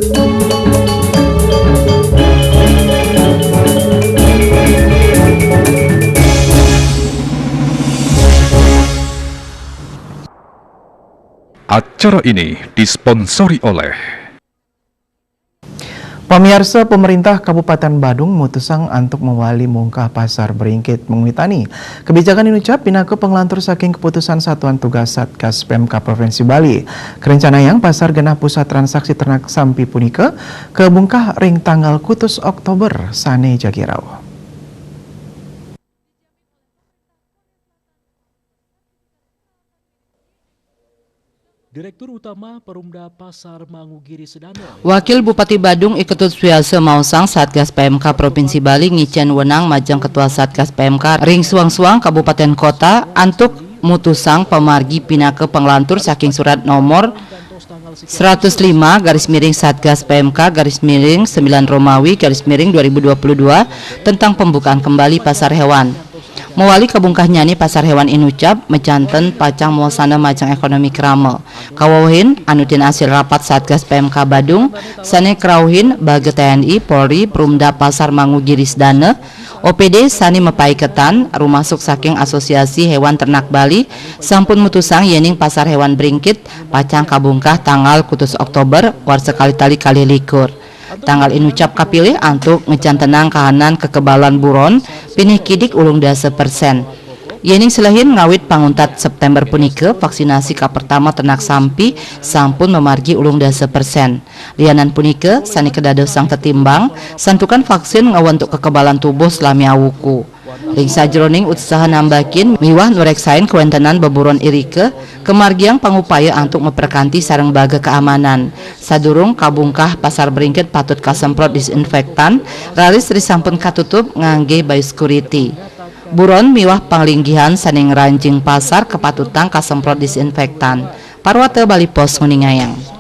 Acara ini disponsori oleh Pemirsa, pemerintah Kabupaten Badung mutusang untuk mewali mungkah pasar beringkit mengwitani. Kebijakan ini ucap pinaku penglantur saking keputusan Satuan Tugas Satgas PMK Provinsi Bali. Kerencana yang pasar genah pusat transaksi ternak sampi punika kebungkah ring tanggal kutus Oktober sane jagirau. Direktur Utama Perumda Pasar Mangugiri Sedano, Wakil Bupati Badung Iketut Suiasa Mausang Satgas PMK Provinsi Bali ngicen wenang majang Ketua Satgas PMK ring suang-suang Kabupaten Kota antuk mutusang pemargi pinake penglantur saking surat nomor 105 Satgas PMK 9 Romawi 2022 tentang pembukaan kembali pasar hewan. Mewali kabungkah nyani pasar hewan inucap mecanten pacang muasana majang ekonomi krame. Kawauhin anutin hasil rapat Satgas PMK Badung sane krauhin bage TNI Polri Perumda Pasar Mangugiri Sedana OPD sani mepaiketan rumasuk saking Asosiasi Hewan Ternak Bali sampun mutusang yening pasar hewan beringkit pacang kabungkah tanggal kutus Oktober war sekali tali kali likur. Tanggal inucap kapilih antuk ngecantenang kahanan kekebalan buron pinih kidik ulung dasa persen. Yening selahin ngawit panguntat September punike vaksinasi ka pertama ternak sampi sampun memargi ulung dasa persen. Lianan punike sani kedadosang tetimbang santukan vaksin ngawantuk kekebalan tubuh selami awuku. Ring sajroning usaha nambakin miwah nureksain kewentenan beburon irike kemargiang pangupaya antuk memperkanti sareng baga keamanan. Sadurung kabungkah pasar beringkit patut kasemprot disinfektan ralis disampun katutup ngangge biosecurity. Buron miwah panglinggihan saning ranjing pasar kepatutang kasemprot disinfektan. Parwate Bali Pos nguningayang.